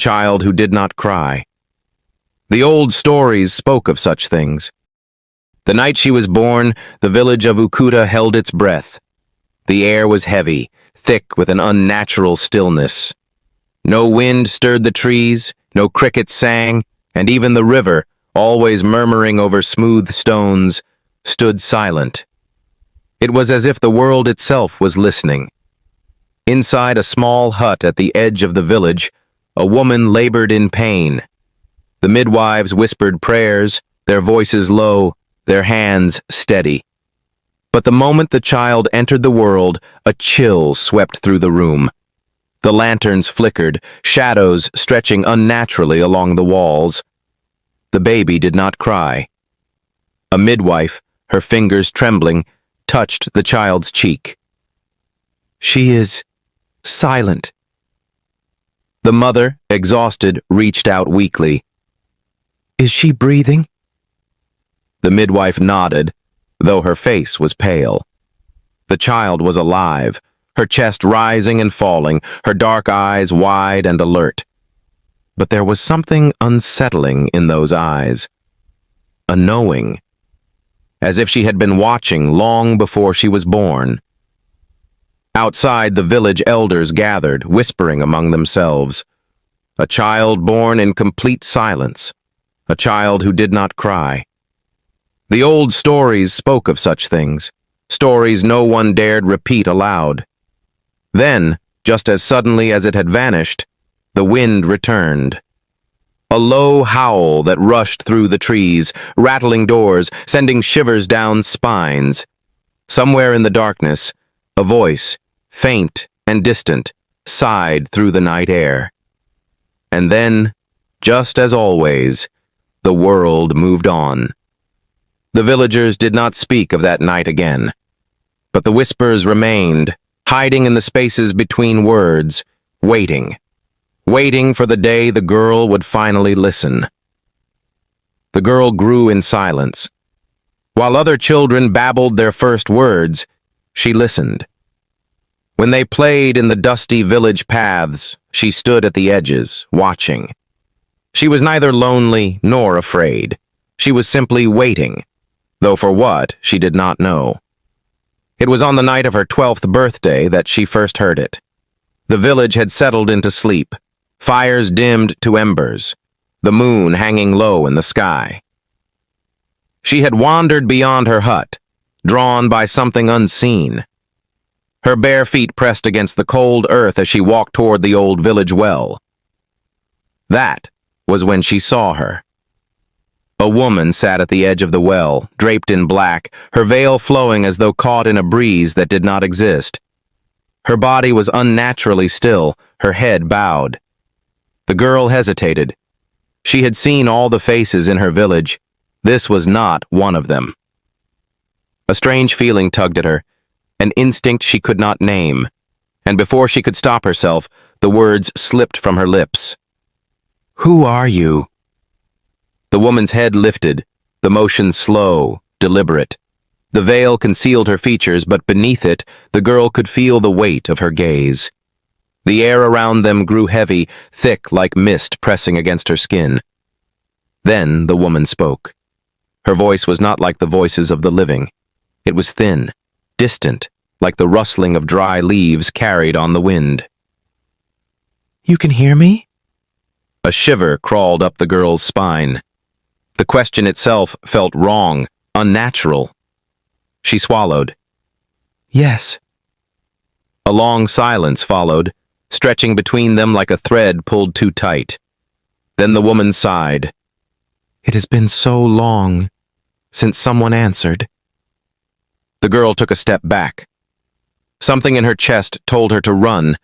child who did not cry. The old stories spoke of such things. The night she was born, the village of Ukuta held its breath. The air was heavy, thick with an unnatural stillness. No wind stirred the trees, no crickets sang, and even the river, always murmuring over smooth stones, stood silent. It was as if the world itself was listening. Inside a small hut at the edge of the village, a woman labored in pain. The midwives whispered prayers, their voices low, their hands steady. But the moment the child entered the world, a chill swept through the room. The lanterns flickered, shadows stretching unnaturally along the walls. The baby did not cry. A midwife, her fingers trembling, touched the child's cheek. "She is silent." The mother, exhausted, reached out weakly. "Is she breathing?" The midwife nodded, though her face was pale. The child was alive, her chest rising and falling, her dark eyes wide and alert. But there was something unsettling in those eyes. A knowing, as if she had been watching long before she was born. Outside, the village elders gathered, whispering among themselves. A child born in complete silence, a child who did not cry. The old stories spoke of such things, stories no one dared repeat aloud. Then, just as suddenly as it had vanished, the wind returned. A low howl that rushed through the trees, rattling doors, sending shivers down spines. Somewhere in the darkness, a voice, faint and distant, sighed through the night air. And then, just as always, the world moved on. The villagers did not speak of that night again, but the whispers remained, hiding in the spaces between words, waiting for the day the girl would finally listen. The girl grew in silence. While other children babbled their first words, she listened. When they played in the dusty village paths, she stood at the edges, watching. She was neither lonely nor afraid. She was simply waiting, though for what, she did not know. It was on the night of her 12th birthday that she first heard it. The village had settled into sleep, fires dimmed to embers, the moon hanging low in the sky. She had wandered beyond her hut, drawn by something unseen. Her bare feet pressed against the cold earth as she walked toward the old village well. That was when she saw her. A woman sat at the edge of the well, draped in black, her veil flowing as though caught in a breeze that did not exist. Her body was unnaturally still, her head bowed. The girl hesitated. She had seen all the faces in her village. This was not one of them. A strange feeling tugged at her, an instinct she could not name, and before she could stop herself, the words slipped from her lips. "Who are you?" The woman's head lifted, the motion slow, deliberate. The veil concealed her features, but beneath it, the girl could feel the weight of her gaze. The air around them grew heavy, thick like mist pressing against her skin. Then the woman spoke. Her voice was not like the voices of the living. It was thin, distant, like the rustling of dry leaves carried on the wind. "You can hear me?" A shiver crawled up the girl's spine. The question itself felt wrong, unnatural. She swallowed. "Yes." A long silence followed, stretching between them like a thread pulled too tight. Then the woman sighed. "It has been so long since someone answered." The girl took a step back. Something in her chest told her to run,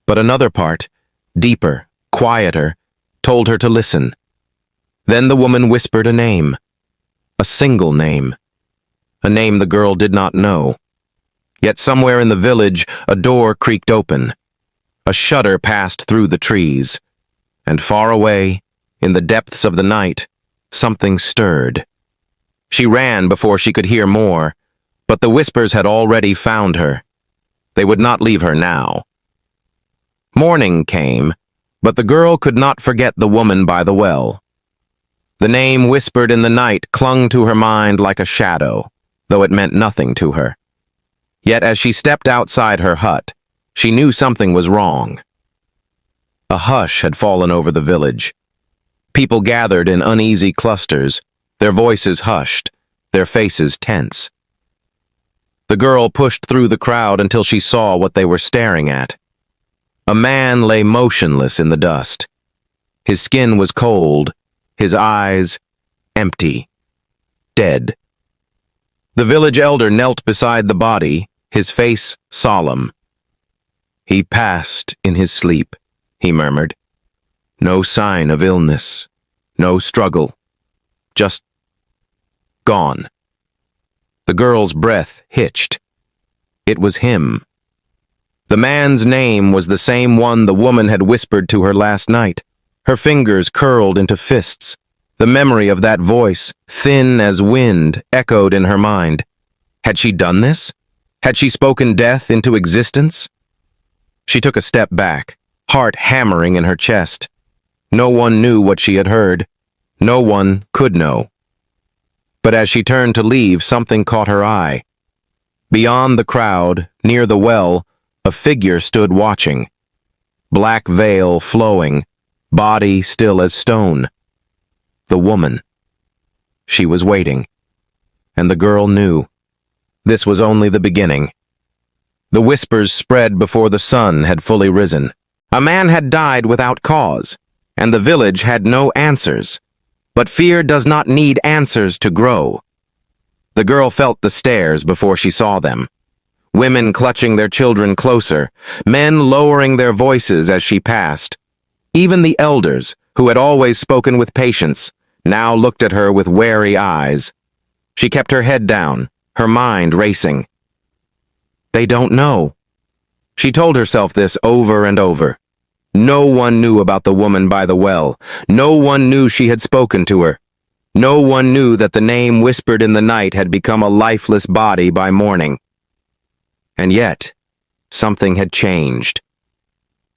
but another part, deeper, quieter, told her to listen. Then the woman whispered a name. A single name. A name the girl did not know. Yet somewhere in the village, a door creaked open. A shudder passed through the trees. And far away, in the depths of the night, something stirred. She ran before she could hear more, but the whispers had already found her. They would not leave her now. Morning came, But the girl could not forget the woman by the well. The name whispered in the night clung to her mind like a shadow, though it meant nothing to her. Yet as she stepped outside her hut, she knew something was wrong. A hush had fallen over the village. People gathered in uneasy clusters, their voices hushed, their faces tense. The girl pushed through the crowd until she saw what they were staring at. A man lay motionless in the dust. His skin was cold, his eyes empty, dead. The village elder knelt beside the body, his face solemn. "He passed in his sleep," he murmured. "No sign of illness, no struggle, just gone." The girl's breath hitched. It was him. The man's name was the same one the woman had whispered to her last night. Her fingers curled into fists. The memory of that voice, thin as wind, echoed in her mind. Had she done this? Had she spoken death into existence? She took a step back, heart hammering in her chest. No one knew what she had heard. No one could know. But as she turned to leave, something caught her eye. Beyond the crowd, near the well, a figure stood watching. Black veil flowing, body still as stone. The woman. She was waiting. And the girl knew. This was only the beginning. The whispers spread before the sun had fully risen. A man had died without cause, and the village had no answers. But fear does not need answers to grow. The girl felt the stares before she saw them. Women clutching their children closer, men lowering their voices as she passed. Even the elders, who had always spoken with patience, now looked at her with wary eyes. She kept her head down, her mind racing. They don't know. She told herself this over and over. No one knew about the woman by the well. No one knew she had spoken to her. No one knew that the name whispered in the night had become a lifeless body by morning. And yet, something had changed.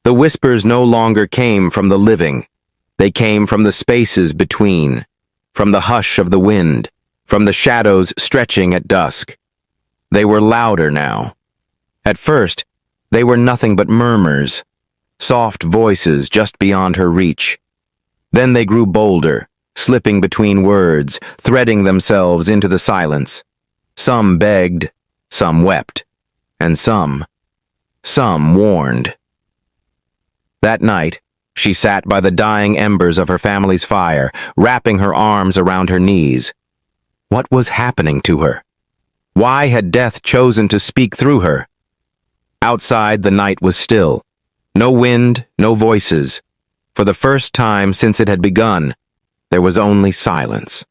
The whispers no longer came from the living. They came from the spaces between, from the hush of the wind, from the shadows stretching at dusk. They were louder now. At first, they were nothing but murmurs, soft voices just beyond her reach. Then they grew bolder, slipping between words, threading themselves into the silence. Some begged, some wept, and some warned. That night, she sat by the dying embers of her family's fire, wrapping her arms around her knees. What was happening to her? Why had death chosen to speak through her? Outside, the night was still. No wind, no voices. For the first time since it had begun, there was only silence.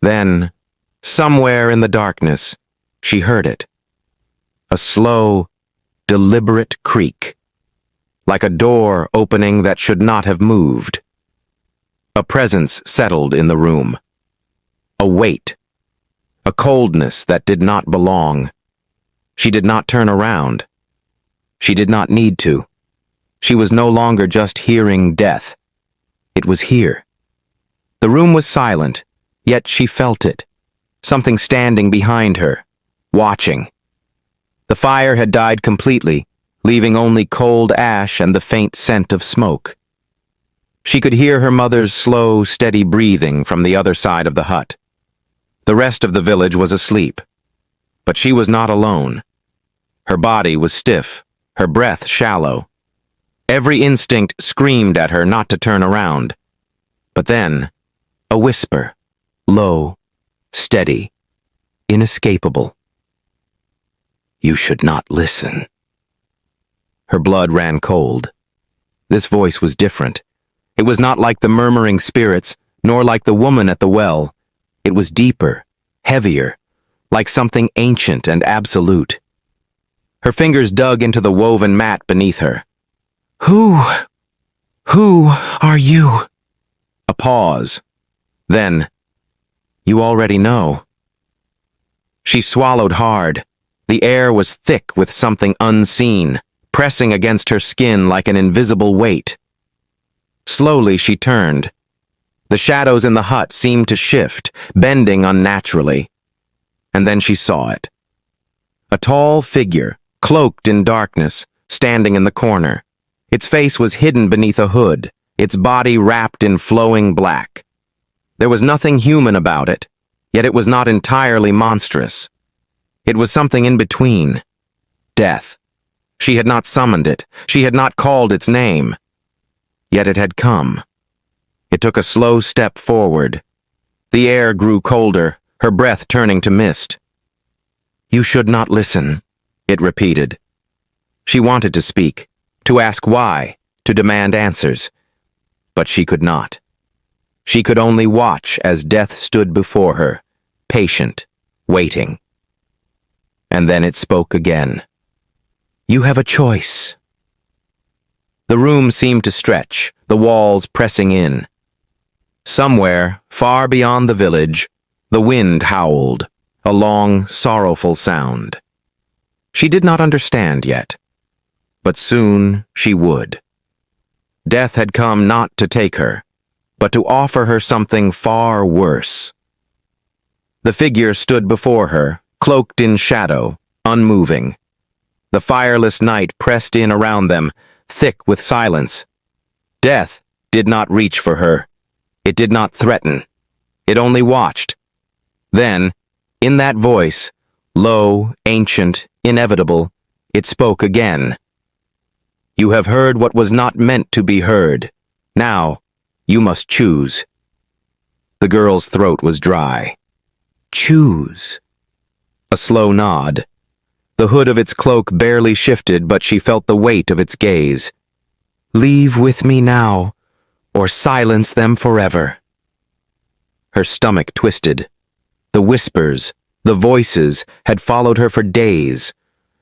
Then, somewhere in the darkness, she heard it. A slow, deliberate creak, like a door opening that should not have moved. A presence settled in the room. A weight. A coldness that did not belong. She did not turn around. She did not need to. She was no longer just hearing death. It was here. The room was silent, yet she felt it. Something standing behind her, watching. The fire had died completely, leaving only cold ash and the faint scent of smoke. She could hear her mother's slow, steady breathing from the other side of the hut. The rest of the village was asleep. But she was not alone. Her body was stiff, her breath shallow. Every instinct screamed at her not to turn around. But then, a whisper, low, steady, inescapable. "You should not listen." Her blood ran cold. This voice was different. It was not like the murmuring spirits, nor like the woman at the well. It was deeper, heavier, like something ancient and absolute. Her fingers dug into the woven mat beneath her. Who are you?" A pause. Then, "You already know." She swallowed hard. The air was thick with something unseen, pressing against her skin like an invisible weight. Slowly she turned. The shadows in the hut seemed to shift, bending unnaturally. And then she saw it. A tall figure, cloaked in darkness, standing in the corner. Its face was hidden beneath a hood, its body wrapped in flowing black. There was nothing human about it, yet it was not entirely monstrous. It was something in between. Death. She had not summoned it. She had not called its name. Yet it had come. It took a slow step forward. The air grew colder, her breath turning to mist. "You should not listen," it repeated. She wanted to speak, to ask why, to demand answers. But she could not. She could only watch as death stood before her, patient, waiting. And then it spoke again. "You have a choice." The room seemed to stretch, the walls pressing in. Somewhere, far beyond the village, the wind howled, a long, sorrowful sound. She did not understand yet, but soon she would. Death had come not to take her, but to offer her something far worse. The figure stood before her, cloaked in shadow, unmoving. The fireless night pressed in around them, thick with silence. Death did not reach for her. It did not threaten. It only watched. Then, in that voice, low, ancient, inevitable, it spoke again. "You have heard what was not meant to be heard. Now, you must choose." The girl's throat was dry. Choose. A slow nod. The hood of its cloak barely shifted, but she felt the weight of its gaze. "Leave with me now, or silence them forever." Her stomach twisted. The whispers, the voices, had followed her for days.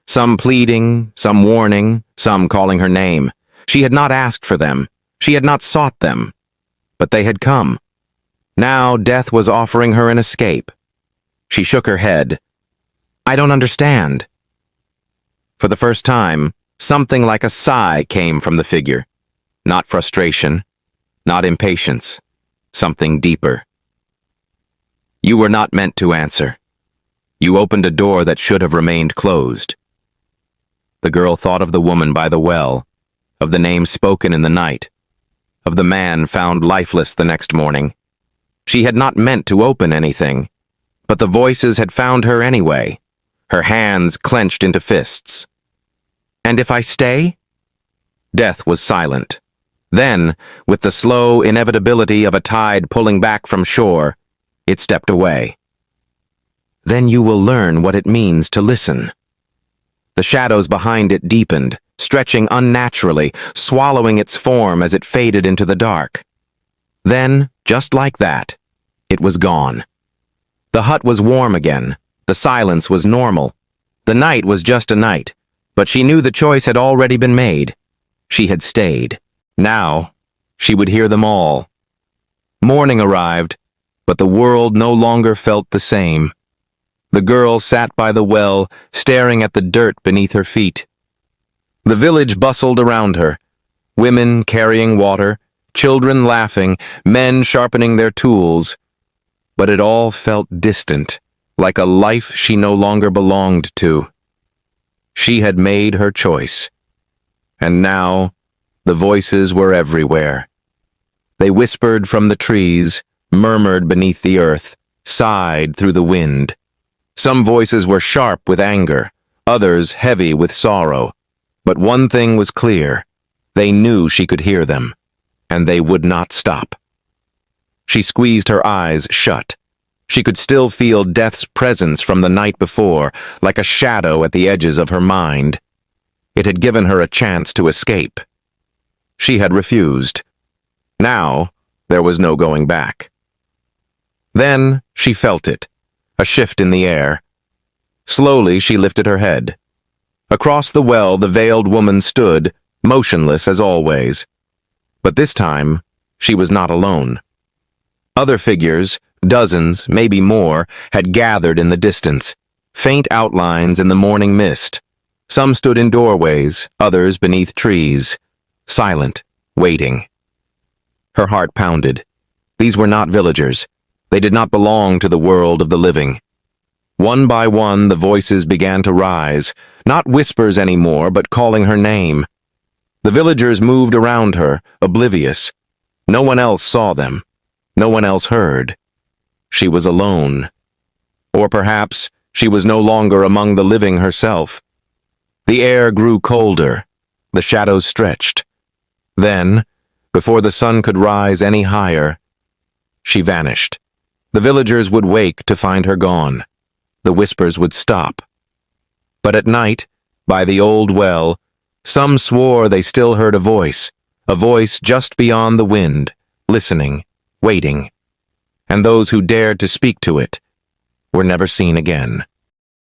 Some pleading, some warning, some calling her name. She had not asked for them. She had not sought them. But they had come. Now death was offering her an escape. She shook her head. "I don't understand." For the first time, something like a sigh came from the figure. Not frustration, not impatience, something deeper. "You were not meant to answer. You opened a door that should have remained closed." The girl thought of the woman by the well, of the name spoken in the night, of the man found lifeless the next morning. She had not meant to open anything, but the voices had found her anyway, her hands clenched into fists. "And if I stay?" Death was silent. Then, with the slow inevitability of a tide pulling back from shore, it stepped away. "Then you will learn what it means to listen." The shadows behind it deepened, stretching unnaturally, swallowing its form as it faded into the dark. Then, just like that, it was gone. The hut was warm again. The silence was normal. The night was just a night, but she knew the choice had already been made. She had stayed. Now, she would hear them all. Morning arrived, but the world no longer felt the same. The girl sat by the well, staring at the dirt beneath her feet. The village bustled around her, women carrying water, children laughing, men sharpening their tools. But it all felt distant, like a life she no longer belonged to. She had made her choice. And now, the voices were everywhere. They whispered from the trees, murmured beneath the earth, sighed through the wind. Some voices were sharp with anger, others heavy with sorrow. But one thing was clear. They knew she could hear them, and they would not stop. She squeezed her eyes shut. She could still feel death's presence from the night before, like a shadow at the edges of her mind. It had given her a chance to escape. She had refused. Now, there was no going back. Then she felt it, a shift in the air. Slowly she lifted her head. Across the well the veiled woman stood, motionless as always. But this time, she was not alone. Other figures, dozens, maybe more, had gathered in the distance, faint outlines in the morning mist. Some stood in doorways, others beneath trees, silent, waiting. Her heart pounded. These were not villagers. They did not belong to the world of the living. One by one, the voices began to rise, not whispers anymore, but calling her name. The villagers moved around her, oblivious. No one else saw them. No one else heard. She was alone. Or perhaps she was no longer among the living herself. The air grew colder. The shadows stretched. Then, before the sun could rise any higher, she vanished. The villagers would wake to find her gone. The whispers would stop. But at night, by the old well, some swore they still heard a voice just beyond the wind, listening, waiting. And those who dared to speak to it were never seen again.